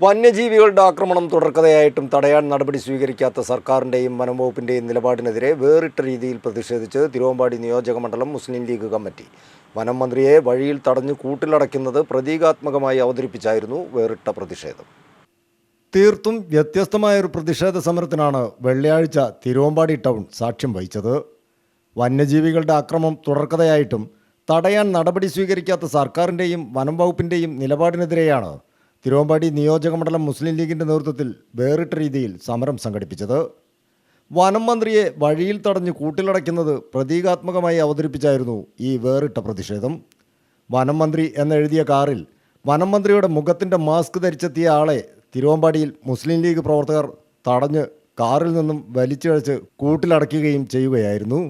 വന്യജീവികളുടെ ആക്രമണം തുടർക്കഥയായിട്ടും തടയാൻ നടപടി സ്വീകരിക്കാത്ത സർക്കാരിൻ്റെയും വനംവകുപ്പിൻ്റെയും നിലപാടിനെതിരെ വേറിട്ട രീതിയിൽ പ്രതിഷേധിച്ച് തിരുവമ്പാടി നിയോജകമണ്ഡലം മുസ്ലിം ലീഗ് കമ്മിറ്റി വനം മന്ത്രിയെ വഴിയിൽ തടഞ്ഞു കൂട്ടിലടയ്ക്കുന്നത് പ്രതീകാത്മകമായി അവതരിപ്പിച്ചായിരുന്നു വേറിട്ട പ്രതിഷേധം. തീർത്തും വ്യത്യസ്തമായൊരു പ്രതിഷേധ സമരത്തിനാണ് വെള്ളിയാഴ്ച തിരുവമ്പാടി ടൗൺ സാക്ഷ്യം വഹിച്ചത്. വന്യജീവികളുടെ ആക്രമണം തുടർക്കഥയായിട്ടും തടയാൻ നടപടി സ്വീകരിക്കാത്ത സർക്കാരിൻ്റെയും വനം വകുപ്പിൻ്റെയും നിലപാടിനെതിരെയാണ് തിരുവമ്പാടി നിയോജകമണ്ഡലം മുസ്ലിം ലീഗിൻ്റെ നേതൃത്വത്തിൽ വേറിട്ട രീതിയിൽ സമരം സംഘടിപ്പിച്ചത്. വനം മന്ത്രിയെ വഴിയിൽ തടഞ്ഞ് കൂട്ടിലടയ്ക്കുന്നത് പ്രതീകാത്മകമായി അവതരിപ്പിച്ചായിരുന്നു ഈ വേറിട്ട പ്രതിഷേധം. വനം മന്ത്രി എന്നെഴുതിയ കാറിൽ വനം മന്ത്രിയുടെ മുഖത്തിൻ്റെ മാസ്ക് ധരിച്ചെത്തിയ ആളെ തിരുവമ്പാടിയിൽ മുസ്ലിം ലീഗ് പ്രവർത്തകർ തടഞ്ഞ് കാറിൽ നിന്നും വലിച്ചിഴച്ച് കൂട്ടിലടയ്ക്കുകയും ചെയ്യുകയായിരുന്നു.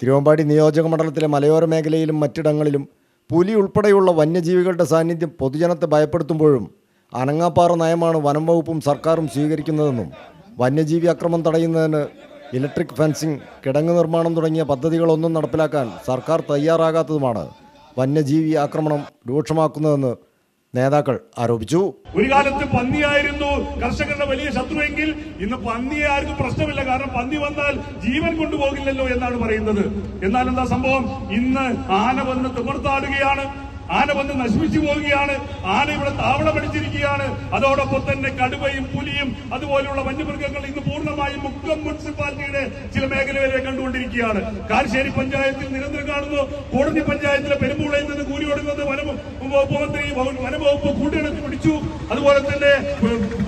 തിരുവമ്പാടി നിയോജകമണ്ഡലത്തിലെ മലയോര മേഖലയിലും മറ്റിടങ്ങളിലും പുലി ഉൾപ്പെടെയുള്ള വന്യജീവികളുടെ സാന്നിധ്യം പൊതുജനത്തെ ഭയപ്പെടുത്തുമ്പോഴും അനങ്ങാപ്പാറ നയമാണ് വനം വകുപ്പും സർക്കാരും സ്വീകരിക്കുന്നതെന്നും വന്യജീവി ആക്രമണം തടയുന്നതിന് ഇലക്ട്രിക് ഫെൻസിംഗ്, കിടങ്ങ് നിർമ്മാണം തുടങ്ങിയ പദ്ധതികളൊന്നും നടപ്പിലാക്കാൻ സർക്കാർ തയ്യാറാകാത്തതുമാണ് വന്യജീവി ആക്രമണം രൂക്ഷമാക്കുന്നതെന്ന് നേതാക്കൾ ആരോപിച്ചു. ഒരു കാലത്ത് പന്നിയായിരുന്നു കർഷകരുടെ വലിയ ശത്രുവെങ്കിൽ ഇന്ന് പന്നിയെ ആർക്കും പ്രശ്നമില്ല. കാരണം പന്നി വന്നാൽ ജീവൻ കൊണ്ടുപോകില്ലല്ലോ എന്നാണ് പറയുന്നത്. എന്നാൽ എന്താ സംഭവം? ഇന്ന് ആന വന്ന് തിമിർത്താടുകയാണ്, ആന വന്ന് നശിപ്പിച്ചു പോവുകയാണ്, ആന ഇവിടെ താവളമടിച്ചിരിക്കുകയാണ്. അതോടൊപ്പം തന്നെ കടുവയും പുലിയും അതുപോലെയുള്ള വന്യമൃഗങ്ങൾ ഇന്ന് പൂർണ്ണമായും മുക്കം മുനിസിപ്പാലിറ്റിയുടെ ചില മേഖലകളിലെ കണ്ടുകൊണ്ടിരിക്കുകയാണ്. കാരശ്ശേരി പഞ്ചായത്തിൽ നിരന്തരം കാണുന്നു. കോടതി പഞ്ചായത്തിലെ പെരുമ്പൂളയിൽ നിന്ന് കൂലി കൊടുക്കുന്നത് വനംവകുപ്പ് മന്ത്രി വനംവകുപ്പ് കൂട്ടിയെടുത്ത് പിടിച്ചു. അതുപോലെ തന്നെ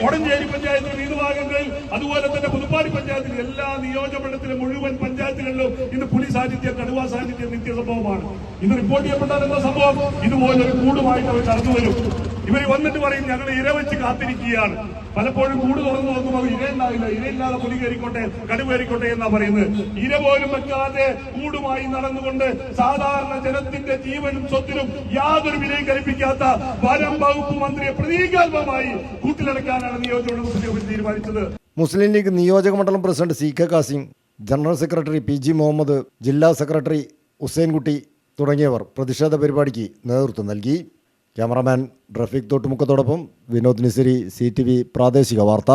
കോടഞ്ചേരി പഞ്ചായത്തിലെ നീതുഭാഗങ്ങളിൽ, അതുപോലെ തന്നെ പുതുപ്പാടി പഞ്ചായത്തിൽ, എല്ലാ നിയോജകമണ്ഡലത്തിലെ മുഴുവൻ പഞ്ചായത്തുകളിലും ഇന്ന് പുലി സാന്നിധ്യം, കടുവ സാന്നിധ്യം നിത്യസംഭവമാണ്. ഇന്ന് റിപ്പോർട്ട് ചെയ്യപ്പെട്ടാൽ എന്താ സംഭവം? ഇതുപോലൊരു കൂടുമായിട്ട് അവർ കടന്നു വരും. ഇവർ വന്നിട്ട് പറയും ഞങ്ങൾ ഇര വെച്ച് കാത്തിരിക്കുകയാണ്. പലപ്പോഴും കൂട് തുറന്നു നോക്കുമ്പോൾ ഇരയുണ്ടാവില്ല. ഇരയില്ലാതെ പുലി കയറിക്കോട്ടെ, കടുവ കയറിക്കോട്ടെ എന്നാ പറയുന്നത്. ഇര പോലും വെക്കാതെ കൂടുമായി നടന്നുകൊണ്ട് സാധാരണ ജനത്തിന്റെ ജീവനും സ്വത്തിനും യാതൊരു വിലയും കൽപ്പിക്കാത്ത വനം വകുപ്പ് മന്ത്രിയെ പ്രതീകാത്മകമായി കൂട്ടിലടക്കാനാണ് നിയോജകമണ്ഡലം തീരുമാനിച്ചത്. മുസ്ലിം ലീഗ് നിയോജകമണ്ഡലം president CK Kasim, general secretary PG Muhammad, ജില്ലാ സെക്രട്ടറി ഹുസൈൻകുട്ടി തുടങ്ങിയവർ പ്രതിഷേധ പരിപാടിക്ക് നേതൃത്വം നൽകി. ക്യാമറാമാൻ റഫീഖ് തോട്ടുമുക്കത്തോടൊപ്പം വിനോദ് നിസരി, CTV പ്രാദേശിക വാർത്ത.